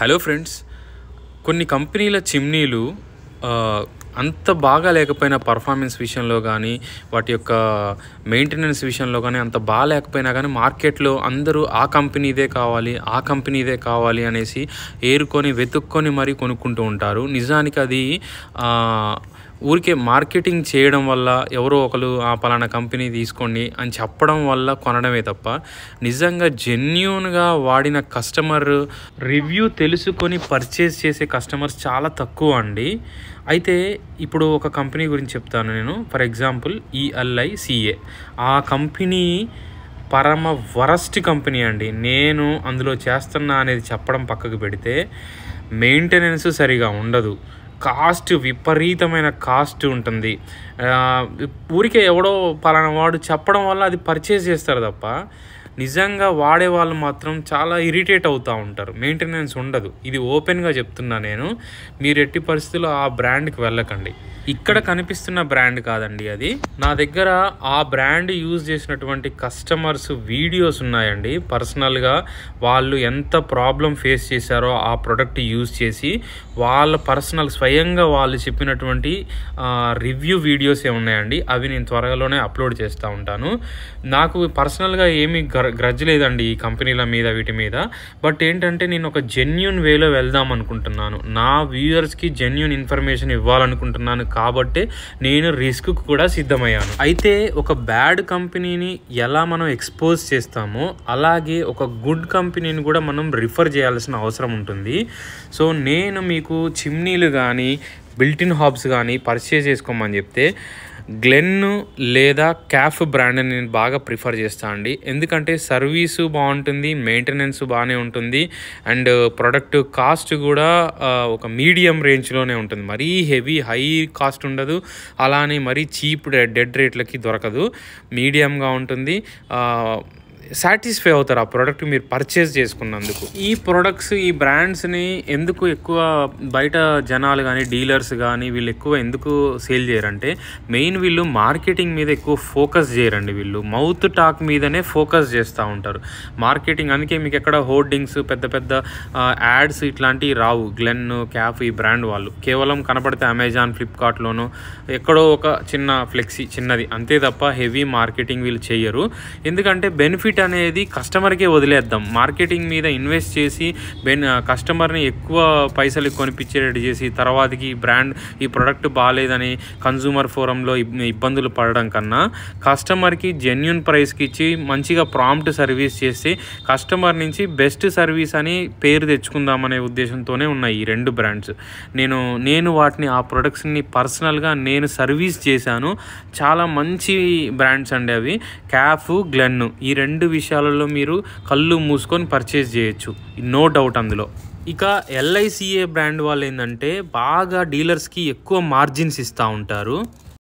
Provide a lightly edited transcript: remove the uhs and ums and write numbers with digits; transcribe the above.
Hello friends, కొన్ని కంపెనీల చిమ్నీలు అంత బాగా లేకపోయినా పర్ఫార్మెన్స్ విషయంలో కానీ వాటి యొక్క మెయింటెనెన్స్ విషయంలో కానీ అంత బాగా లేకపోయినా కానీ మార్కెట్లో అందరూ ఆ కంపెనీదే కావాలి అనేసి ఏరుకొని వెతుక్కొని మరీ కొనుక్కుంటూ ఉంటారు. నిజానికి అది ఊరికే మార్కెటింగ్ చేయడం వల్ల ఎవరో ఒకరు పలానా కంపెనీ తీసుకోండి అని చెప్పడం వల్ల కొనడమే తప్ప నిజంగా జెన్యూన్గా వాడిన కస్టమర్ రివ్యూ తెలుసుకొని పర్చేస్ చేసే కస్టమర్స్ చాలా తక్కువ అండి. అయితే ఇప్పుడు ఒక కంపెనీ గురించి చెప్తాను నేను. ఫర్ ఎగ్జాంపుల్ ELICA, ఆ కంపెనీ పరమ వరస్ట్ కంపెనీ అండి. నేను అందులో చేస్తున్నా అనేది చెప్పడం పక్కకు పెడితే మెయింటెనెన్స్ సరిగా ఉండదు, కాస్ట్ విపరీతమైన కాస్ట్ ఉంటుంది. ఊరికే ఎవడో పలానా వాడు చెప్పడం వల్ల అది పర్చేస్ చేస్తారు తప్ప నిజంగా వాడే వాళ్ళు మాత్రం చాలా ఇరిటేట్ అవుతూ ఉంటారు. మెయింటెనెన్స్ ఉండదు. ఇది ఓపెన్గా చెప్తున్నా నేను. మీరు ఎట్టి పరిస్థితుల్లో ఆ బ్రాండ్కి వెళ్ళకండి. ఇక్కడ కనిపిస్తున్న బ్రాండ్ కాదండి అది. నా దగ్గర ఆ బ్రాండ్ యూజ్ చేసినటువంటి కస్టమర్స్ వీడియోస్ ఉన్నాయండి. పర్సనల్గా వాళ్ళు ఎంత ప్రాబ్లం ఫేస్ చేశారో ఆ ప్రోడక్ట్ యూజ్ చేసి వాళ్ళ స్వయంగా వాళ్ళు చెప్పినటువంటి రివ్యూ వీడియోస్ ఉన్నాయండి. అవి నేను త్వరలోనే అప్లోడ్ చేస్తూ ఉంటాను. నాకు పర్సనల్గా ఏమీ గ్రడ్జ్ లేదండి ఈ కంపెనీల మీద వీటి మీద. బట్ ఏంటంటే నేను ఒక జెన్యూన్ వేలో వెళ్దాం అనుకుంటున్నాను. నా వ్యూయర్స్కి జెన్యూన్ ఇన్ఫర్మేషన్ ఇవ్వాలనుకుంటున్నాను కాబట్టి నేను రిస్క్ కూడా సిద్ధమయ్యాను. అయితే ఒక బ్యాడ్ కంపెనీని ఎలా మనం ఎక్స్పోజ్ చేస్తామో అలాగే ఒక గుడ్ కంపెనీని కూడా మనం రిఫర్ చేయాల్సిన అవసరం ఉంటుంది. సో నేను మీకు చిమ్నీలు కానీ బిల్టిన్ హాబ్స్ కానీ పర్చేజ్ చేసుకోమని చెప్తే గ్లెన్ లేదా క్యాఫ్ బ్రాండ్ని నేను బాగా ప్రిఫర్ చేస్తాను అండి. ఎందుకంటే సర్వీసు బాగుంటుంది, మెయింటెనెన్స్ బాగానే ఉంటుంది, అండ్ ప్రొడక్ట్ కాస్ట్ కూడా ఒక మీడియం రేంజ్లోనే ఉంటుంది. మరీ హై కాస్ట్ ఉండదు, అలానే మరీ చీప్ డెడ్ రేట్లకి దొరకదు. మీడియంగా ఉంటుంది. సాటిస్ఫై అవుతారు ఆ ప్రోడక్ట్ మీరు పర్చేస్ చేసుకున్నందుకు. ఈ ప్రొడక్ట్స్, ఈ బ్రాండ్స్ని ఎందుకు ఎక్కువ బయట జనాలు కానీ డీలర్స్ కానీ వీళ్ళు ఎక్కువ ఎందుకు సేల్ చేయరంటే మెయిన్ వీళ్ళు మార్కెటింగ్ మీద ఎక్కువ ఫోకస్ చేయరండి. వీళ్ళు మౌత్ టాక్ మీదనే ఫోకస్ చేస్తూ ఉంటారు మార్కెటింగ్. అందుకే మీకు ఎక్కడ హోర్డింగ్స్, పెద్ద పెద్ద యాడ్స్ ఇట్లాంటివి రావు. గ్లెన్, క్యాఫ్ ఈ బ్రాండ్ వాళ్ళు కేవలం కనపడితే అమెజాన్, ఫ్లిప్కార్ట్లోనూ ఎక్కడో ఒక చిన్న ఫ్లెక్సీ చిన్నది అంతే తప్ప హెవీ మార్కెటింగ్ వీళ్ళు చేయరు. ఎందుకంటే బెనిఫిట్ అనేది కస్టమర్కే వదిలేద్దాం. మార్కెటింగ్ మీద ఇన్వెస్ట్ చేసి కస్టమర్ని ఎక్కువ పైసలు కొనిపించేటట్టు చేసి తర్వాతకి ఈ ప్రోడక్ట్ బాగాలేదని కన్జ్యూమర్ ఫోరంలో ఇబ్బందులు పడడం కన్నా కస్టమర్కి జెన్యూన్ ప్రైస్కి ఇచ్చి మంచిగా ప్రాంప్ట్ సర్వీస్ చేసి కస్టమర్ నుంచి బెస్ట్ సర్వీస్ అని పేరు తెచ్చుకుందామనే ఉద్దేశంతోనే ఉన్నాయి ఈ రెండు బ్రాండ్స్. నేను వాటిని ఆ ప్రొడక్ట్స్ని పర్సనల్గా నేను సర్వీస్ చేశాను. చాలా మంచి బ్రాండ్స్ అండి అవి. క్యాఫ్, గ్లెన్ ఈ రెండు విషయాలలో మీరు కళ్ళు మూసుకొని పర్చేస్ చేయొచ్చు, నో డౌట్ అందులో. ఇక LICA బ్రాండ్ వాళ్ళు ఏంటంటే బాగా డీలర్స్కి ఎక్కువ మార్జిన్స్ ఇస్తూ ఉంటారు.